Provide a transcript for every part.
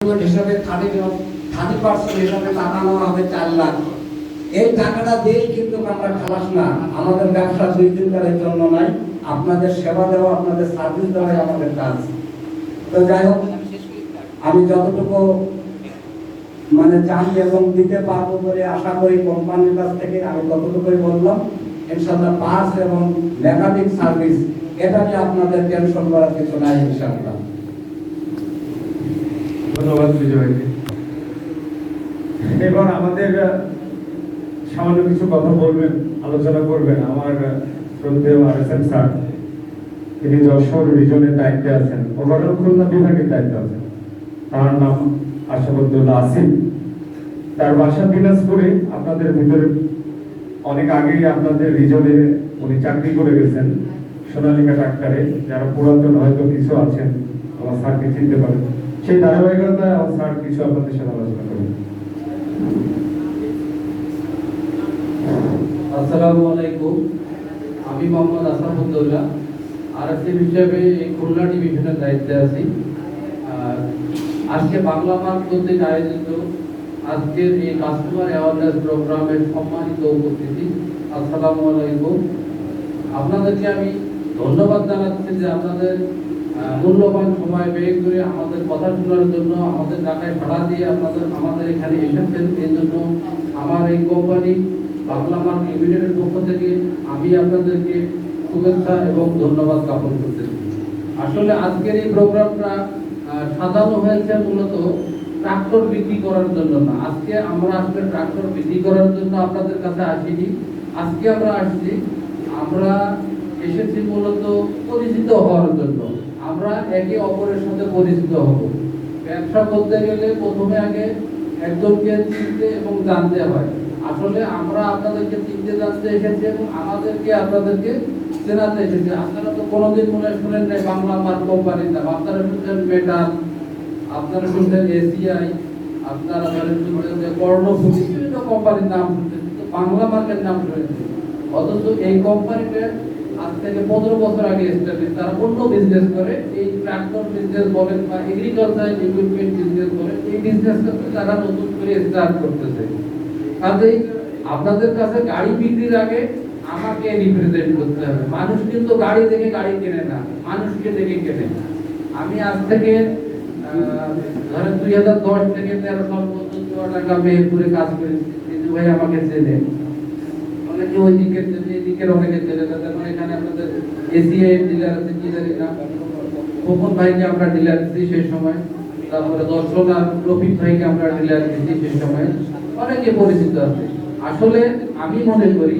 হিসাবে 30% হিসাবে টাকা নেওয়া হবে 4 লাখ। এই টাকাটা দিয়ে কিন্তু আমরা খালাস না। আমাদের ব্যবসা 2 দিনের জন্য নয়, আপনাদের সেবা দেওয়া, আপনাদের সার্ভিস দেওয়াই আমাদের কাজ। তো যাই হোক, আমি যতটুকু জানি এবং দিতে পারবো বলে আশা করি কোম্পানির কাছ থেকে, আমি ততটুকুই বললাম। ইনশাআল্লাহ পাস এবং মেকানিক সার্ভিস এটা নিয়ে আপনাদের টেনশন করার কিছু নাই ইনশাআল্লাহ। ধন্যবাদ বিজয়কে। এবার আমাদের সামান্য কিছু কথা বলবেন, আলোচনা করবেন আমার শ্রদ্ধেয় RSM স্যার। তিনি যশোর রিজনের দায়িত্বে আছেন, ওভারঅল খুলনা বিভাগের দায়িত্বে আছেন। তার নাম আশাবুদ্দৌলা আসিফ। তার বাসা দিনাজপুরে। আপনাদের ভিতরে অনেক আগেই আপনাদের রিজনে উনি চাকরি করে গেছেন সোনালিকা ডাক্তারে। যারা পুরাতন হয়তো কিছু আছেন, আমার স্যারকে চিনতে পারেন। সেই ধারাবাহিকতায় আমার স্যার কিছু আপনাদের সাথে আলোচনা করবেন। আসসালামু আলাইকুম। আমি মোহাম্মদ আশরাফুদ্দৌলা, RSM হিসেবে এই খুলনা ডিভিশনের দায়িত্বে আছি। আজকে বাংলা মার্ক কর্তৃক আয়োজিত আজকের এই কাস্টমার অ্যাওয়ারনেস প্রোগ্রামের সম্মানিত উপস্থিতি, আসসালামু আলাইকুম। আপনাদেরকে আমি ধন্যবাদ জানাচ্ছি যে আপনাদের মূল্যবান সময় ব্যয় করে আমাদের কথা শোনার জন্য, আমাদের ঢাকায় ভাড়া দিয়ে আমাদের এখানে এসেছেন। এই জন্য আমার এই কোম্পানি বাংলা মার্ক লিমিটেডের পক্ষ থেকে আমি আপনাদেরকে শুভেচ্ছা এবং ধন্যবাদ জ্ঞাপন করতেছি। আসলে আজকের এই প্রোগ্রামটা সাজানো হয়েছে মূলত ট্রাক্টর বিক্রি করার জন্য না। আজকে আমরা আসলে ট্রাক্টর বিক্রি করার জন্য আপনাদের কাছে আসিনি। আজকে আমরা এসেছি মূলত পরিচিত হওয়ার জন্য। আমরা একে অপরের সাথে পরিচিত হব। ব্যবসা করতে গেলে প্রথমে আগে একজনকে চিনতে এবং জানতে হয়। আসলে আমরা আপনাদেরকে চিনতে জানতে এসেছি এবং আপনাদেরকে চেনাতে এসেছি। আপনারা তো কোনোদিন মনে শুনেন নাই বাংলা মার্ক কোম্পানির নাম। আপনারা শুনছেন মেটাল, আপনারা শুনছেন ACI, আপনারা শুনছেন যে কর্ণফুলি, বিভিন্ন কোম্পানির নাম শুনছেন, কিন্তু বাংলা মার্কের নাম শুনেছেন। অথচ এই কোম্পানিটা আজ থেকে 15 বছর আগে এস্টাবলিশ। তারা অন্য বিজনেস করে, এই ট্রাক্টর বিজনেস বলেন বা এগ্রিকালচার ইকুইপমেন্ট বিজনেস বলেন, এই বিজনেসটা তারা নতুন করে স্টার্ট করতেছে। কাজেই আপনাদের কাছে গাড়ি বিক্রির আগে আমাকে রিপ্রেজেন্ট করতে হবে। মানুষ কিন্তু গাড়ি দেখে গাড়ি কেনে না, মানুষকে দেখে কেনে। আমি আজ থেকে ধরেন 2010 থেকে 13 সাল পর্যন্ত ঢাকা মেহেরপুরে কাজ করেছি। কিন্তু ভাই আমাকে চেনে, অনেকে ওই দিকের চেনে, এদিকের অনেকে চেনে। যেমন এখানে আপনাদের ACI ডিলার আছে, কি জানি না, খোকন ভাইকে আমরা ডিলার দিচ্ছি সেই সময়। তারপরে দর্শন আর রফিক ভাইকে আমরা ডিলার দিচ্ছি সেই সময়। অনেকে পরিচিত আছে। আসলে আমি মনে করি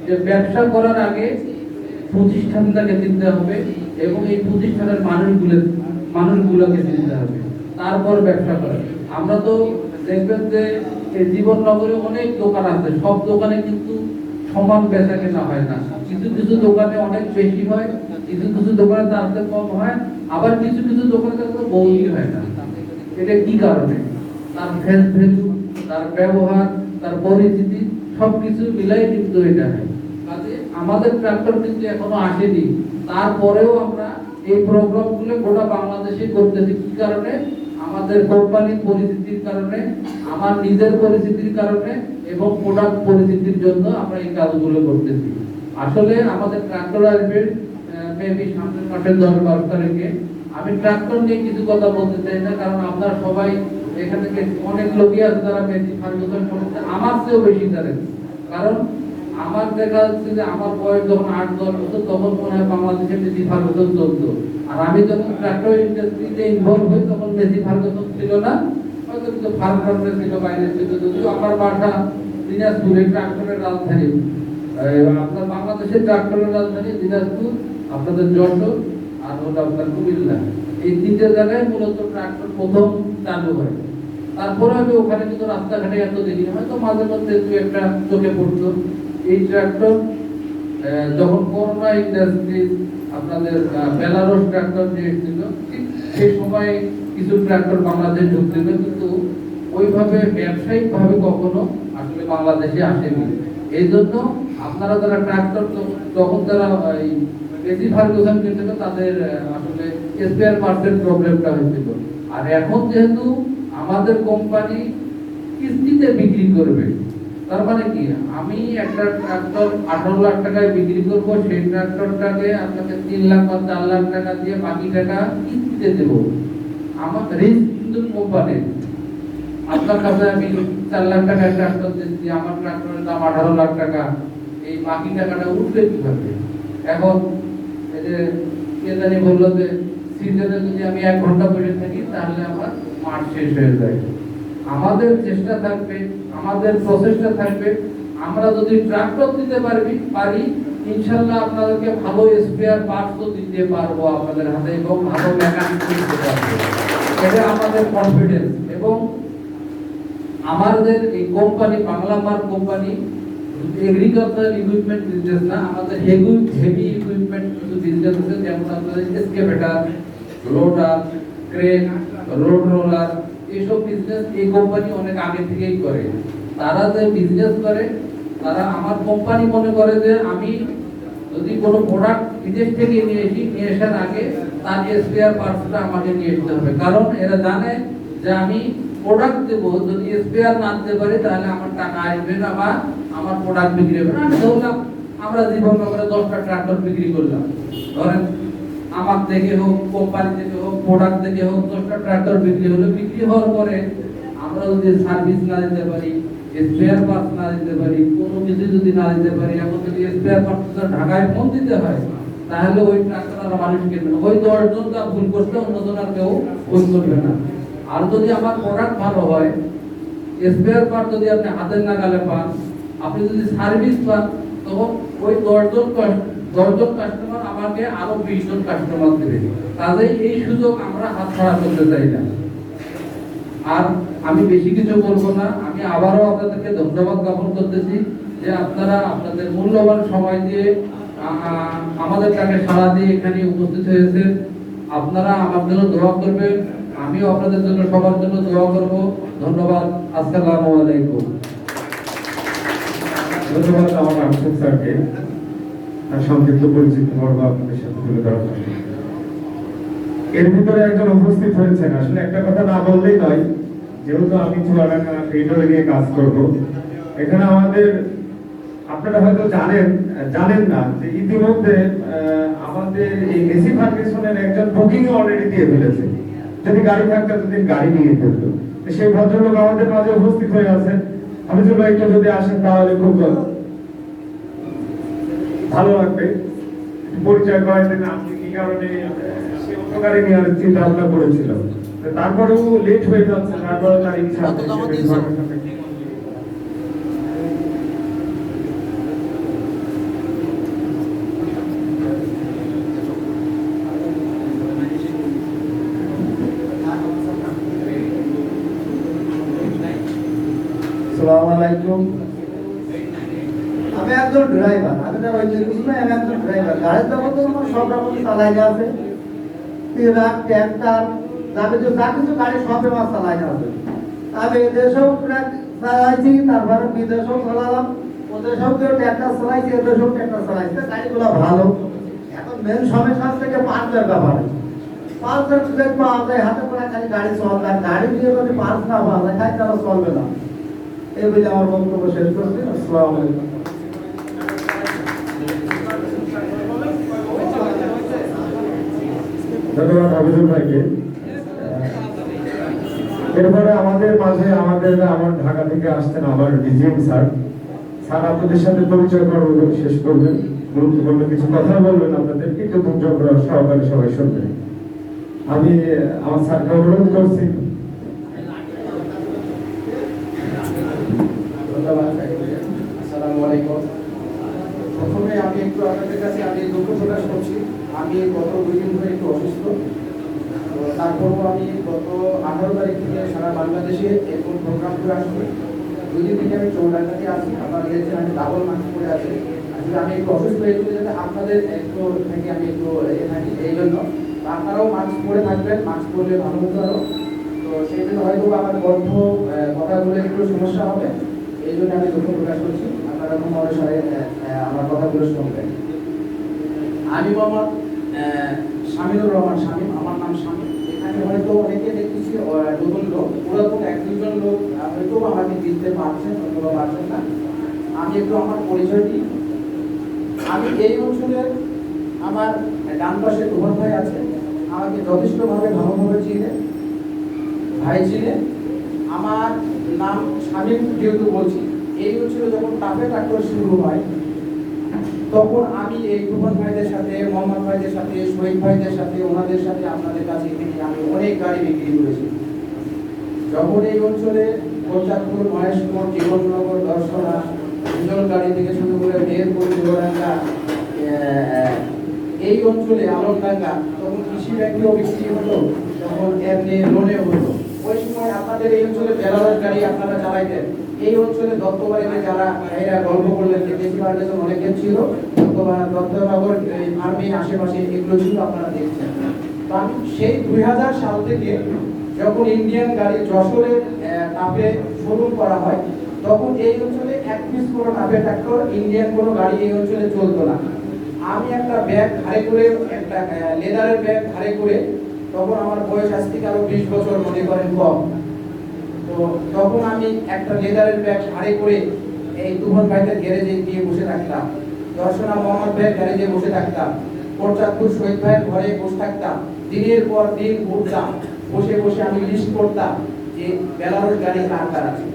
যে ব্যবসা করার আগে প্রতিষ্ঠানটাকে চিনতে হবে এবং এই প্রতিষ্ঠানের মানুষগুলোকে চিনতে হবে, তারপর ব্যবসা করা। আমরা তো দেখবেন যে এই জীবননগরে অনেক দোকান আছে, সব দোকানে কিন্তু সমান বেচা কেনা হয় না। কিছু কিছু দোকানে অনেক বেশি হয়, কিছু কিছু দোকানে তার চেয়ে কম হয়, আবার কিছু কিছু দোকানে তার বউই হয় না। এটা কি কারণে? তার ফেস ভ্যালু, তার ব্যবহার, তার পরিচিতি সবকিছু মিলাই কিন্তু এটা হয়। কাজে আমাদের ট্রাক্টর কিন্তু এখনো আসেনি, তারপরেও আমরা এই প্রোগ্রামগুলো গোটা বাংলাদেশে করতেছি। কি কারণে? আমাদের কোম্পানির পরিচিতির কারণে, আমার নিজের পরিচিতির কারণে এবং প্রোডাক্ট পরিচিতির জন্য আমরা এই কাজগুলো করতেছি। আসলে আমাদের ট্রাক্টর আসবে মেবি সামনের মাসের 10-12 তারিখে। আমি ট্রাক্টর নিয়ে কিছু কথা বলতে চাই না, কারণ আপনারা সবাই এখান থেকে অনেক লোকই আছে যারা মেসি ফার্গুসন সম্বন্ধে আমার চেয়েও বেশি জানেন। কারণ আমার দেখা যাচ্ছে যে আমার বয়স যখন 8-10 বছর, তখন মনে হয় বাংলাদেশে মেসি ফার্গুসন চলতো। আর আমি যখন ট্রাক্টর ইন্ডাস্ট্রিতে ইনভলভ হই তখন মেসি ফার্গুসন ছিল না, হয়তো কিন্তু ফার্গুসন ছিল, বাইরে ছিল। যদিও আমার বাসা দিনাজপুরে, ট্রাক্টরের রাজধানী। আপনার বাংলাদেশের ট্রাক্টরের রাজধানী দিনাজপুর, আপনাদের যশোর আর হলো আপনার কুমিল্লা। এই 3টে জায়গায় মূলত ট্রাক্টর প্রথম চালু হয়। তারপরে আমি ওখানে কিন্তু রাস্তাঘাটে এত দেখি, হয়তো মাঝে মধ্যে দু একটা চোখে পড়তো। এই ট্রাক্টর যখন করোনা ইন্ডাস্ট্রি আপনাদের বেলারস ট্রাক্টর যে এসেছিল, ঠিক সেই সময় কিছু ট্রাক্টর বাংলাদেশ ঢুকছিল, কিন্তু ওইভাবে ব্যবসায়িকভাবে কখনো আসলে বাংলাদেশে আসেনি। এই জন্য আপনারা যারা ট্রাক্টর তখন যারা মেসি ফার্গুসন কিনছিল, তাদের আসলে স্পেয়ার পার্টসের প্রবলেমটা হয়েছিল। আর এখন যেহেতু আমাদের কোম্পানি কিস্তিতে বিক্রি করবে। তার মানে কি, আমি একটা ট্রাক্টর 18 লাখ টাকায় বিক্রি করব, সেই ট্রাক্টরটাকে আপনাকে 3 লাখ বা 4 লাখ টাকা দিয়ে বাকি টাকা কিস্তিতে দেব। আমার রিস্ক কিন্তু কোম্পানির। আপনার কাছে আমি 4 লাখ টাকায় ট্রাক্টর দিচ্ছি, আমার ট্রাক্টরের দাম 18 লাখ টাকা, এই বাকি টাকাটা উঠবে কিভাবে? এখন এই যে কে জানি বললো যে সিজনে যদি আমি 1 ঘন্টা বসে থাকি তাহলে আমার মাঠ শেষ হয়ে যায়। আমাদের চেষ্টা থাকবে, আমাদের প্রচেষ্টা থাকবে, আমরা যদি ট্রাক্টর দিতে পারি ইনশাআল্লাহ আপনাদেরকে ভালো স্পেয়ার পার্টসও দিতে পারবো আপনাদের হাতে, এবং ভালো মেকানিক দিতে পারবো। এটা আমাদের কনফিডেন্স। এবং আমাদের এই company Bangla mark company agricultural equipment business না, আমাদের হেভি ইকুইপমেন্ট কিছু বিজনেস আছে, যেমন আপনাদের excavator, loader, crane, road roller, এইসব বিজনেস এই কোম্পানি অনেক আগে থেকেই করে। তারা যে বিজনেস করে, তারা আমার কোম্পানি মনে করে যে আমি যদি কোনো প্রোডাক্ট বিদেশ থেকে নিয়ে আসার আগে তার স্পেয়ার পার্টসটা আমাকে নিয়ে আসতে হবে, কারণ এরা জানে যে আমি প্রোডাক্ট দেবো, যদি স্পেয়ার না দিতে পারি তাহলে আমার টাকা আসবে না বা আমার প্রোডাক্ট বিক্রি হবে না। আমি ধরলাম আমরা জীবনে করে 10টা ট্রাক্টর বিক্রি করলাম, ধরেন আমার থেকে হোক, কোম্পানি থেকে হোক, প্রোডাক্ট থেকে হোক, 10টা ট্রাক্টর বিক্রি হলো। বিক্রি হওয়ার পরে আমরা যদি সার্ভিস না দিতে পারি, স্পেয়ার পার্টস না দিতে পারি, কোনো কিছু যদি না দিতে পারি, এখন যদি স্পেয়ার পার্টস ঢাকায় ফোন দিতে হয়, তাহলে ওই ট্রাক্টর আর মানুষ কিনবে না। ওই 10 জন যা ভুল করছে অন্যজন আর কেউ ভুল করবে না। আর যদি আমার প্রোডাক্ট ভালো হয়, স্পেয়ার পার্ট যদি আপনি হাতের নাগালে পান, আপনি যদি সার্ভিস পান, তখন ওই 10 জন কাস্টমার আমাকে আরো 20 জন কাস্টমার দেবে। কাজেই এই সুযোগ আমরা হাতছাড়া করতে চাই না। আর আমি বেশি কিছু বলবো না, আমি আবারও আপনাদেরকে ধন্যবাদ জ্ঞাপন করতেছি যে আপনারা আপনাদের মূল্যবান সময় দিয়ে আমাদের ডাকে সাড়া দিয়ে এখানে উপস্থিত হয়েছেন। আপনারা আমার জন্য দোয়া করবেন, আমিও আপনাদের জন্য সবার জন্য দোয়া করব। ধন্যবাদ। আসসালামু আলাইকুম। ধন্যবাদ আমার আহসান স্যারকে আর সংক্ষিপ্ত পরিচিত পর্ব আপনাদের সাথে তুলে ধরার জন্য। এর ভিতরে একজন উপস্থিত হয়েছেন, আসলে একটা কথা না বললেই নয়, যেহেতু আমি চুয়াডাঙ্গা ফিডারে নিয়ে কাজ করব, এখানে আমাদের আপনারা হয়তো জানেন না যে ইতিমধ্যে আমাদের এই এসি ফার্গুসনের একজন বুকিং অলরেডি দিয়ে ফেলেছে। যদি গাড়ি থাকতো দুদিন গাড়ি নিয়ে ফেলতো। সেই ভদ্রলোক আমাদের মাঝে উপস্থিত হয়ে আছেন। আমি যদি একটু যদি আসেন তাহলে খুব ভালো লাগবে। পরিচয় করাই দেন আপনি কি কারণে সে অন্য গাড়ি নেওয়ার চিন্তা ভাবনা করেছিল, তারপরেও লেট হয়ে যাচ্ছে, তারপরে তার ইচ্ছা আসসালামু আলাইকুম। আমি একজন ড্রাইভার, আমি তো ওই কিছু না, আমি একজন ড্রাইভার। গাড়ির জগৎ তো আমার সব রকম চালাই আছে, ট্রাক, ট্র্যাক্টর, যাবতীয় যা কিছু গাড়ি সব আমার চালাই আছে। আমি এদেশেও ট্রাক চালাইছি, তারপরে বিদেশেও চালালাম, ওদেশেও কেউ ট্র্যাক্টর চালাইছি, এদেশেও ট্র্যাক্টর চালাইছি। গাড়িগুলো ভালো। এখন মেন সমস্যা থেকে পার্সের ব্যাপারে, পার্সের সুযোগ পাওয়া যায় হাতে করে, খালি গাড়ি চলবে। আর গাড়ি দিয়ে যদি পার্স না পাওয়া যায় তাই তারা চলবে না। এই বলে আমার বক্তব্য শেষ করছি। আসসালামু আলাইকুম। ধন্যবাদ হাবিবুল ভাইকে। এরপরে আমাদের মাঝে আমার ঢাকা থেকে আসছেন আমার ডিজিএম স্যার। স্যার আপনাদের সাথে পরিচয় করবো, শেষ করবেন, গুরুত্বপূর্ণ কিছু কথা বলবেন, আপনাদেরকে একটু ধৈর্য সহকারে সবাই শুনবেন। আমি আমার স্যারকে অনুরোধ করছি। আসসালামু আলাইকুম। প্রথমে আমি একটু আপনাদের কাছে দুঃখ প্রকাশ করছি। আমি গত 2 দিন ধরে একটু অসুস্থ। তো তারপরও আমি গত 18 তারিখ থেকে সারা বাংলাদেশে এরকম প্রোগ্রাম করে আসছি। 2 দিন থেকে আমি চৌডাঙ্গাতে আছি। আপনারা দেখছেন আমি ডাবল মাস্ক পরে আছি। আসলে আমি একটু অসুস্থ হয়ে গেলে যাতে আপনাদের একটু থেকে আমি একটু থাকি, এই জন্য আপনারাও মাস্ক পরে থাকবেন। মাস্ক পরলে ভালো হতো আরো। তো সেই জন্য হয়তো আমার কণ্ঠ কথাগুলো একটু সমস্যা হবে, এই জন্য আমি দুঃখ প্রকাশ করছি। আপনারা কোনো অনুসারে আমার কথাগুলো শুনবেন। আমি মোহাম্মদ শামীমুর রহমান শামীম, আমার নাম শামীম। এখানে হয়তো অনেকে দেখতেছি নতুন লোক, পুরাতন লোক হয়তো আমাকে দিতে পারছেন অথবা পারছেন না। আমি একটু আমার পরিচয় দিই। আমি এই অঞ্চলের, আমার ডান পাশে রোহন ভাই আছে, আমাকে যথেষ্টভাবে ভালোভাবে চিনে, ভাই চিনে। আমার নাম শামীম যেহেতু বলছি, এই অঞ্চলে যখন টাপে ট্রাক্টর শুরু হয় তখন আমি এই রোহন ভাইদের সাথে, মোহাম্মদ ভাইদের সাথে, শহীদ ভাইদের সাথে, ওনাদের সাথে আপনাদের কাছে থেকে আমি অনেক গাড়ি বিক্রি করেছি। যখন এই অঞ্চলে কোচাকপুর, মহেশপুর, জীবননগর, দর্শনা, উজ্জ্বল গাড়ি থেকে শুরু করে মেহেরপুর, দেওরাঙ্গা, এই অঞ্চলে আলমডাঙ্গা, তখন কৃষি ব্যাংকেও বিক্রি হতো, তখন এমনি লোনে হতো। ওই সময় আপনাদের এই অঞ্চলে বেলারস গাড়ি আপনারা চালাইতেন। এই অঞ্চলে দত্তবাড়িতে যারা এরা গল্প করলেন যে বেশি ফার্মেশন অনেকের ছিল, অথবা দত্তনগর ফার্মে আশেপাশে এগুলো ছিল, আপনারা দেখছেন। তো আমি সেই 2000 সাল থেকে যখন ইন্ডিয়ান গাড়ি যশোরে টাপে শোরুম করা হয়, তখন এই অঞ্চলে এক পিস কোনো টাপে ট্রাক্টর, ইন্ডিয়ান কোনো গাড়ি এই অঞ্চলে চলতো না। আমি একটা ব্যাগ ঘাড়ে করে, একটা লেদারের ব্যাগ ঘাড়ে করে, তখন আমার বয়স আজ থেকে আরো 20 বছর মনে করেন কম, তো তখন আমি একটা লেদারের ব্যাগ ঘাড়ে করে এই তুফান ভাইদের গ্যারেজে গিয়ে বসে থাকতাম, দর্শনা মোহাম্মদ ভাইয়ের গ্যারেজে বসে থাকতাম, কোচাকপুর শহীদ ভাইয়ের ঘরে বসে থাকতাম, দিনের পর দিন ঘুরতাম, বসে বসে আমি লিস্ট করতাম যে বেলারস গাড়ি কার কার আছে।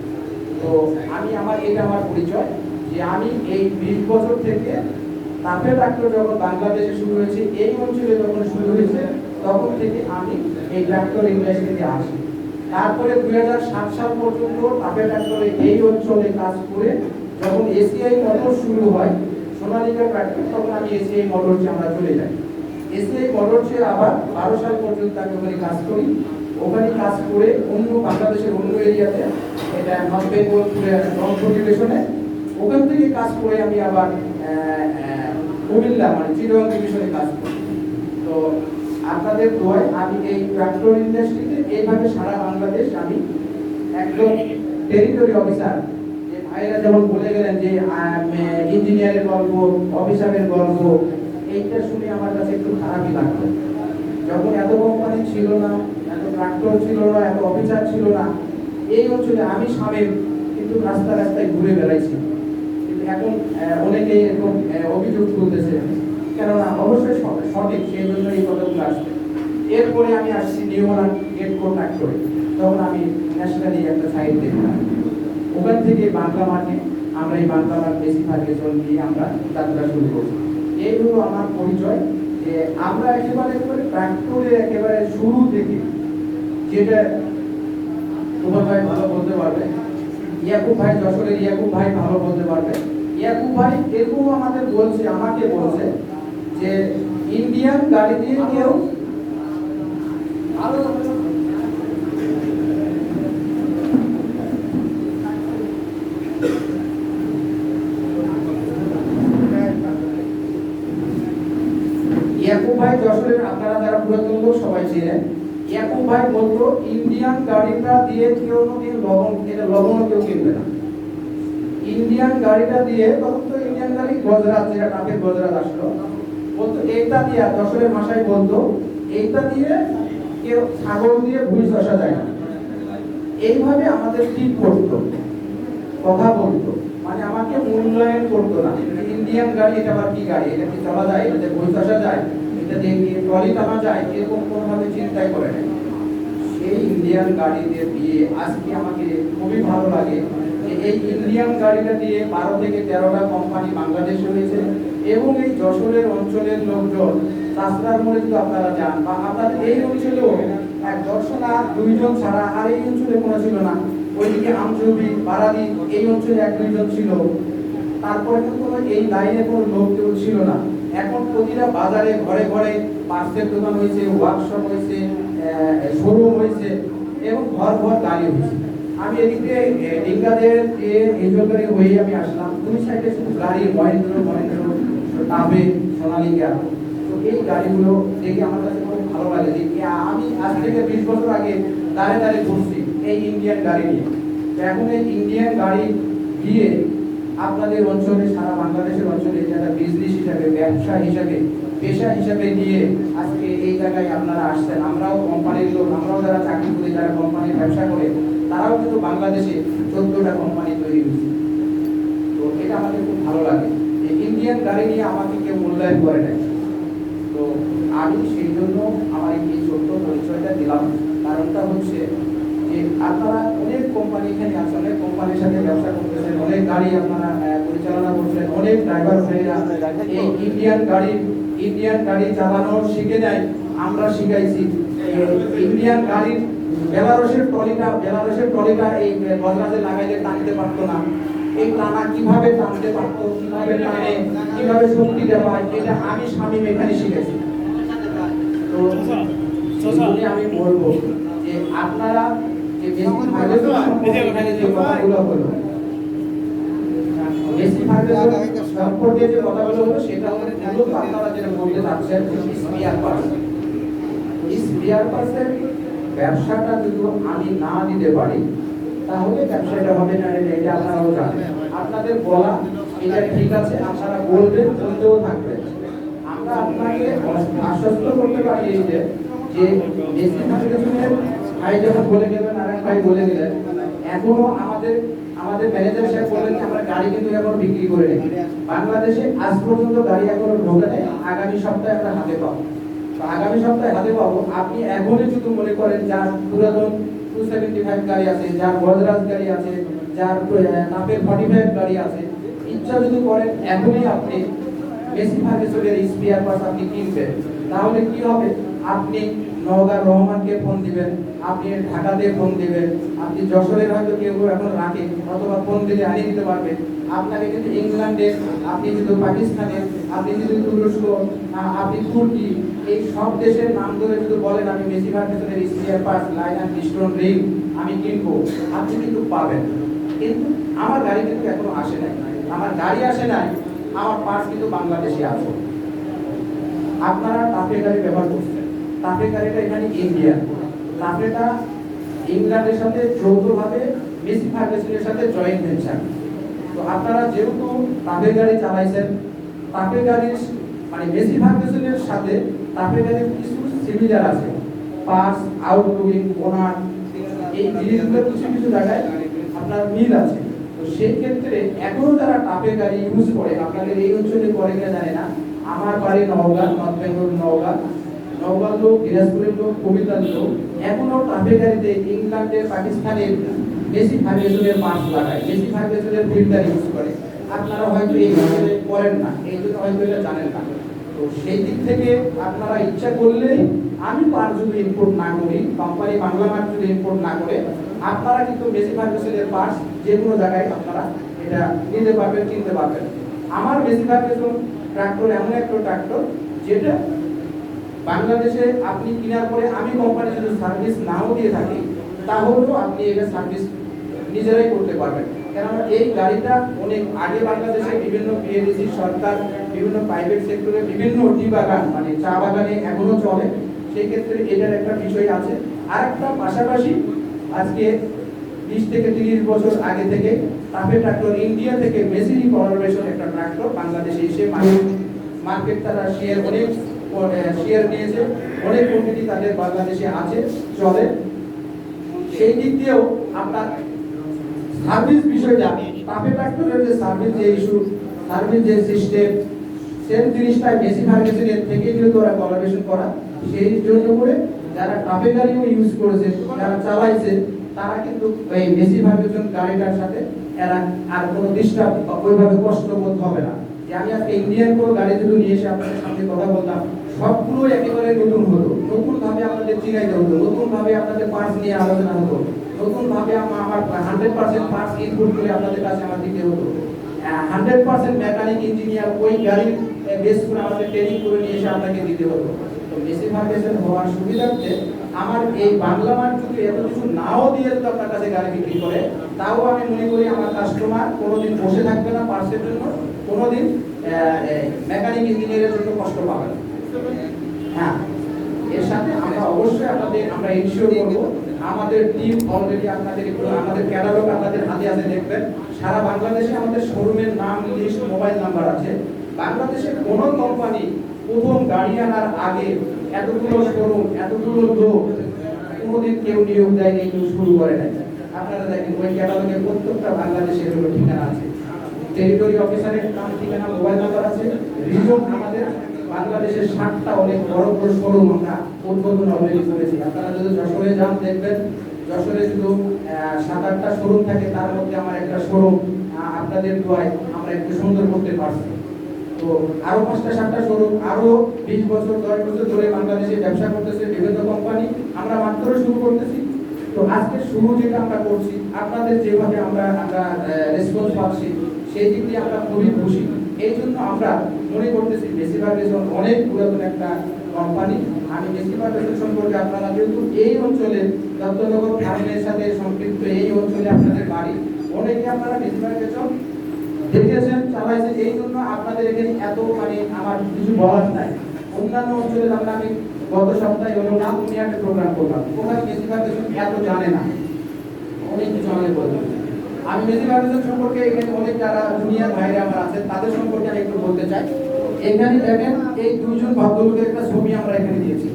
তো আমি এটা আমার পরিচয় যে আমি এই 20 বছর থেকে টাপে ট্রাক্টর যখন বাংলাদেশে শুরু হয়েছে, এই অঞ্চলে যখন শুরু হয়েছে, তখন থেকে আমি এই ট্রাক্টর ইন্ডাস্ট্রিতে আসি। তারপরে 2007 সাল পর্যন্ত টাপে ট্রাক্টরে এই অঞ্চলে কাজ করে যখন এসিআই মোটর শুরু হয়, সোনালিকা ট্রাক্টর, তখন আমি এসিআই মোটরসে আমরা চলে যাই। এসিআই মোটরসে আবার 12 সাল পর্যন্ত আমি ওখানে কাজ করি। ওখানে কাজ করে অন্য বাংলাদেশের অন্য এরিয়াতে, এটা নর্থ বেঙ্গল রংপুর ডিভিশনে, ওখান থেকে কাজ করে আমি আবার কুমিল্লা মানে চিটাগং ডিভিশনে কাজ করি। তো আপনাদের দোয়ায় আমি এই ট্রাক্টর ইন্ডাস্ট্রিতে এইভাবে সারা বাংলাদেশ আমি একদম টেরিটরি অফিসার, যে ভাইরা যেমন বলে গেলেন যে ইঞ্জিনিয়ারের গল্প, অফিসারের গল্প, এইটা শুনে আমার কাছে একটু খারাপই লাগতো। যখন এত কোম্পানি ছিল না, এত ট্রাক্টর ছিল না, এত অফিসার ছিল না, এই অঞ্চলে আমি সামনে কিন্তু রাস্তায় ঘুরে বেড়াইছি। কিন্তু এখন অনেকে এরকম অভিযোগ তুলতেছে, কেননা অবশ্যই সঠিক, সেই জন্য এই কথাগুলো আসছে। এরপরে আমি আসছি নিউমারান গেট ট্রাক্টরে, তখন আমি ন্যাশনালি একটা সাইট দেখলাম, ওখান থেকে বাংলা মাঠে আমরা এই বাংলা মাঠ বেশি ফার্মেশন নিয়ে আমরা যাত্রা শুরু করছি। এই হলো আমার পরিচয়, যে আমরা একেবারে ট্রাক্টরের একেবারে শুরু থেকে, যেটা তোমার ভাই ভালো বলতে পারবে, ইয়াকুব ভাই, যশোরের ইয়াকুব ভাই ভালো বলতে পারবে। ইয়াকুব ভাই এরকম আমাদের বলছে, আমাকে বলছে যে ইন্ডিয়ান গাড়ি দিয়ে কেউ আরো ইয়াকুব ভাই যশোরের, আপনারা যারা পুরাতন লোক সবাই ছিলেন, ইয়াকুব ভাই বলতো ইন্ডিয়ান গাড়িটা দিয়ে কেউ কোনোদিন লবণও কেউ কিনবে না। ইন্ডিয়ান গাড়িটা দিয়ে, তখন তো ইন্ডিয়ান গাড়ি গজরাজ, যেটা টাপের গজরাজ আসলো, বলতো এইটা দিয়ে, যশোরের ভাষায় বলতো এইটা দিয়ে কেউ ছাগল দিয়ে ভুঁড়ি চষা যায় না। এইভাবে আমাদের ঠিক করতো, কথা বলতো, মানে আমাকে মূল্যায়ন করতো না। ইন্ডিয়ান গাড়ি, এটা আবার কি গাড়ি, এটা কি চলা যায়, এটাতে ভুঁড়ি চষা যায়, এটা দিয়ে কি ট্রলি টানা যায়, এরকম কোনোভাবে চিন্তাই করে না। সেই ইন্ডিয়ান গাড়িতে দিয়ে আজকে আমাকে খুবই ভালো লাগে যে এই ইন্ডিয়ান গাড়িটা দিয়ে 12 থেকে 13টা কোম্পানি বাংলাদেশে হয়েছে, এবং এই যশোরের অঞ্চলের লোকজন, চাষরার মোড়ে যদি আপনারা যান, বা আপনাদের এই অঞ্চলেও এক দর্শনা 2 জন ছাড়া আর এই অঞ্চলে কোনো ছিল না। ওইদিকে আমজুবি, বারাদি, এই অঞ্চলে 1-2 জন ছিল, তারপরে কিন্তু এই লাইনে কোনো লোক কেউ ছিল না। এখন প্রতিটা বাজারে ঘরে ঘরে পার্সেল দোকান হয়েছে, ওয়ার্কশপ হয়েছে, শোরুম হয়েছে, এবং ঘর ঘর গাড়ি হয়েছে। আমি এদিকে ডিঙ্গাদের ইঞ্জলগাড়ি হয়ে আমি আসলাম, 2 সাইডে শুধু গাড়ি, মহেন্দ্র, টাবে, সোনালিকা। তো এই গাড়িগুলো দেখে আমার কাছে খুব ভালো লাগে যে আমি আজ থেকে 20 বছর আগে দাঁড়িয়ে ঘুরছি এই ইন্ডিয়ান গাড়ি নিয়ে। এখন এই ইন্ডিয়ান গাড়ি দিয়ে আপনাদের অঞ্চলে, সারা বাংলাদেশের অঞ্চলে যারা বিজনেস হিসাবে, ব্যবসা হিসাবে, পেশা হিসাবে নিয়ে আজকে এই জায়গায় আপনারা আসছেন। আমরাও কোম্পানির লোক, আমরাও যারা চাকরি করি, যারা কোম্পানির ব্যবসা করে, তারাও কিন্তু বাংলাদেশে 14টা কোম্পানি তৈরি হয়েছে। তো এটা আমাকে খুব ভালো লাগে যে ইন্ডিয়ান গাড়ি নিয়ে আমাকে কেউ মূল্যায়ন করে নাই। তো আমি সেই জন্য আমার এই ছোট্ট পরিচয়টা দিলাম। কারণটা হচ্ছে যে আপনারা অনেক কোম্পানি এখানে আছে, অনেক কোম্পানির সাথে ব্যবসা করতেছেন, অনেক গাড়ি আপনারা পরিচালনা করছেন, অনেক ড্রাইভার ভাইরা এই ইন্ডিয়ান গাড়ি চালানো শিখে নেয়, আমরা শিখাইছি। ইন্ডিয়ান গাড়ির বেলারসের ট্রলিটা এই বজরাজে লাগাইলে টানতে পারতো না, এই টানা কিভাবে টানতে পারতো, কিভাবে টানে, কিভাবে শক্তি দেওয়া হয়, এটা আমি স্বামী মেকানিক শিখেছি। তো সেজন্য আমি বলবো যে আপনারা যে বেসিক ভাইব্রেশন সম্পর্কে এখানে যে কথাগুলো হলো, বেসিক ভাইব্রেশন সম্পর্কে যে কথাগুলো হলো সেটা মূলত আপনারা যেটা বলতে চাচ্ছেন স্পিয়ার পার্টস। স্পিয়ার পার্টসের ব্যবসাটা যদি আমি না দিতে পারি তাহলে ব্যবসাটা হবে না, এটা আপনারাও জানেন। আপনাদের বলা এটা ঠিক আছে, আপনারা বলবেন, বলতেও থাকবেন। আমরা আপনাকে আশ্বস্ত করতে পারি এই যে বেসিক ভাইব্রেশনের ভাই যখন বলে গেলেন, আরেক ভাই বলে গেলেন, এখনো আমাদের ম্যানেজার সাহেব বললেন আমরা গাড়ি কিন্তু এখন বিক্রি করে নেই। বাংলাদেশে আজ পর্যন্ত গাড়ি এখনো ঢোকে নেই, আগামী সপ্তাহে আমরা হাতে পাবো। আগামী সপ্তাহে হাতে পাবো। আপনি এখনই যদি মনে করেন যার পুরাতন 275 গাড়ি আছে, যার বজরাজ গাড়ি আছে, যার নাপের 45 গাড়ি আছে, ইচ্ছা যদি করেন এখনই আপনি বেসিক ভাইব্রেশনের স্পিয়ার পার্টস আপনি কিনবেন। তাহলে কি হবে, আপনি নওগাঁ রহমানকে ফোন দিবেন, আপনি ঢাকাতে ফোন দিবেন, আপনি যশোরের হয়তো কেউ এখন রাখে, অথবা ফোন দিলে আনিয়ে দিতে পারবে। আপনাকে কিন্তু ইংল্যান্ডে, আপনি যদি পাকিস্তানে, আপনি যদি তুরস্ক, আপনি তুর্কি, এই সব দেশের নাম ধরে যদি বলেন আমি বেসিক ভাইব্রেশনের spare parts, line and piston ring আমি কিনবো, আপনি কিন্তু পাবেন। কিন্তু আমার গাড়ি কিন্তু এখনো আসে নাই, আমার গাড়ি আসে নাই, আমার পার্টস কিন্তু বাংলাদেশে আছে। আপনারা টাফে গাড়ি ব্যবহার করছেন, টাফে গাড়িটা এখানে ইন্ডিয়ান, টাফেটা ইংল্যান্ডের সাথে যৌথভাবে বেসিক ভাইব্রেশনের সাথে জয়েন্ট ভেঞ্চার। তো আপনারা যেহেতু টাফে গাড়ি চালাইছেন, টাফে গাড়ির মানে বেসিক ভাইব্রেশনের সাথে টাফে গাড়ির কিছু সিমিলার আছে, পার্টস, আউটগোয়িং, ওনার, এই জিনিসগুলো কিছু কিছু জায়গায় আপনার মিল আছে। তো সেই ক্ষেত্রে এখনো যারা টাফে গাড়ি ইউজ করে, আপনাদের এই অঞ্চলে করে কিনা জানি না, আমার বাড়ি নওগাঁ, নর্থ বেঙ্গল নওগাঁ লোক, দিনাজপুরের লোক, কবিতার লোক এখনো টাফে গাড়িতে ইংল্যান্ডে, পাকিস্তানের বেসিক ভাইব্রেশনের পার্টস লাগায়, বেসিক ভাইব্রেশনের ফিল্টার ইউজ করে। আপনারা হয়তো এই অঞ্চলে করেন না, এই জন্য হয়তো এটা জানেন না। তো সেই দিক থেকে আপনারা ইচ্ছা করলেই আমি পার্টস যদি ইম্পোর্ট না করি, কোম্পানি বাংলা মার্ট যদি ইম্পোর্ট না করে, আপনারা কিন্তু বেসিক ভাইব্রেশনের পার্টস যে কোনো জায়গায় আপনারা এটা নিতে পারবেন, কিনতে পারবেন। আমার বেসিক ভাইব্রেশন ট্রাক্টর এমন একটা ট্রাক্টর যেটা বাংলাদেশে আপনি কেনার পরে আমি কোম্পানি যদি সার্ভিস নাও দিয়ে থাকি তাহলেও আপনি এটা সার্ভিস নিজেরাই করতে পারবেন। কেননা এই গাড়িটা অনেক আগে বাংলাদেশে বিভিন্ন পিএলসি, সরকার, বিভিন্ন প্রাইভেট সেক্টরে, বিভিন্ন টি বাগান মানে চা বাগানে এখনো চলে। সেই ক্ষেত্রে এটার একটা বিষয় আছে। আরেকটা পাশাপাশি আজকে 20 থেকে 30 বছর আগে থেকে টাফে ট্রাক্টর ইন্ডিয়া থেকে মেসিরি কর্পোরেশন একটা ট্রাক্টর বাংলাদেশে এসে মার্কেট তারা শেয়ার নিয়েছে, অনেক কোম্পানি তাদের বাংলাদেশে আছে, চলে। সেই দিক দিয়েও আপনার সার্ভিস বিষয়টা, টাফে ট্রাক্টরের যে সার্ভিস যে ইস্যু, সার্ভিস যে সিস্টেম, সেম জিনিসটা বেসিক ভাইব্রেশনের থেকে যেহেতু ওরা কোলাবোরেশন করা, সেই জন্য করে যারা টাফে গাড়িও ইউজ করেছে, যারা চালাইছে, তারা কিন্তু এই বেসিক ভাইব্রেশন গাড়িটার সাথে এরা আর কোনো ডিস্টার্ব ওইভাবে কষ্ট বোধ হবে না। যে আমি আজকে ইন্ডিয়ান কোনো গাড়ি যদি নিয়ে এসে আপনাদের সামনে কথা বলতাম, সবগুলো একেবারে নতুন হতো, নতুন ভাবে আপনাদের চিনাইতে হতো, নতুন ভাবে আপনাদের পার্টস নিয়ে আলোচনা হতো, নতুন ভাবে আমার 100% পার্টস ইনপুট করে আপনাদের কাছে আমার দিতে হতো। 100% মেকানিক ইঞ্জিনিয়ার ওই গাড়ির বেস করে আমাদের ট্রেনিং করে নিয়ে এসে আপনাকে দিতে হতো। তো বেসিক ভাইব্রেশন হওয়ার সুবিধার্থে আমার এই বাংলা মার্ট যদি এত কিছু নাও দিয়ে যদি আপনার কাছে গাড়ি বিক্রি করে, তাও আমি মনে করি আমার কাস্টমার কোনোদিন বসে থাকবে না পার্টসের জন্য, কোনোদিন মেকানিক ইঞ্জিনিয়ারের জন্য কষ্ট পাবে না। হ্যাঁ, এর সাথে আমরা অবশ্যই আমরা ইনশিওর করব আমাদের টিম অলরেডি আমাদের ক্যাটালগ আপনাদের হাতে আছে, দেখবেন সারা বাংলাদেশে আমাদের শোরুমের নাম, লিস্ট, মোবাইল নাম্বার আছে। বাংলাদেশে কোন কোম্পানি প্রথম গাড়ি আনার আগে এতগুলো শোরুম, এতগুলো লোক কোনোদিন কেউ নিয়োগ দেয়নি, কেউ শুরু করে নাই। আপনারা দেখেন ওই ক্যাটালগে প্রত্যেকটা বাংলাদেশের হলো ঠিকানা আছে, টেরিটরি অফিসারের নাম ঠিকানা মোবাইল নাম্বার আছে। রিজন আমাদের বাংলাদেশের 60টা অনেক বড় বড় শোরুম আমরা উদ্বোধন অলরেডি করেছি। আপনারা যদি যশোরে যান দেখবেন যশোরে শুধু 7-8টা শোরুম থাকে, তার মধ্যে আমার একটা শোরুম আপনাদের দোয়ায় আমরা একটু সুন্দর করতে পারছি। তো আরো 5টা-7টা শোরুম আরো 20 বছর 10 বছর ধরে বাংলাদেশে ব্যবসা করতেছে বিভিন্ন কোম্পানি, আমরা মাত্র শুরু করতেছি। তো আজকে শুরু যেটা আমরা করছি, আপনাদের যেভাবে আমরা রেসপন্স পাচ্ছি সেই দিক দিয়ে আমরা খুবই খুশি। এই জন্য আমরা মনে করতেছি মেসি ফার্গুসন অনেক পুরাতন একটা কোম্পানি। আমি মেসি ফার্গুসন সম্পর্কে আপনারা যেহেতু এই অঞ্চলে দত্তনগর ফার্মের সাথে সম্পৃক্ত, এই অঞ্চলে আপনাদের বাড়ি, অনেকে আপনারা মেসি ফার্গুসন দেখেছেন চালাইছেন, এই জন্য আপনাদের এখানে এত মানে আমার কিছু বলার নাই। অন্যান্য অঞ্চলে আমরা আমি গত সপ্তাহে হলো রামপুরিয়া একটা প্রোগ্রাম করলাম, ওখানে মেসি ফার্গুসন এত জানে না, অনেক কিছু আমাদের বলতে। আমি মেসি ফার্গুসন সম্পর্কে এখানে অনেক যারা জুনিয়র ভাইরা আমার আছেন তাদের সম্পর্কে আমি একটু বলতে চাই। এখানে দেখেন এই দুইজন ভদ্রলোকের একটা ছবি আমরা এখানে দিয়েছি।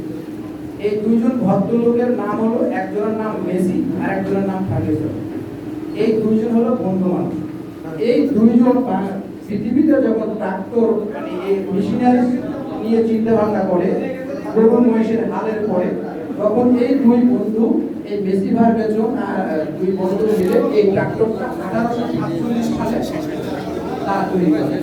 এই দুইজন ভদ্রলোকের নাম হলো, একজনের নাম মেসি আর একজনের নাম ফার্গুসন। এই দুইজন হলো বন্ধু মানুষ। এই দুইজন পৃথিবীতে যখন ট্রাক্টর মানে এই মেশিনারি নিয়ে চিন্তা ভাবনা করে গরু মহিষের হালের পরে, তখন এই দুই বন্ধু এই মেসি ফার্গুসন আর দুই বন্ধু মিলে এই ট্রাক্টরটা 1847 সালে তারা তৈরি করে।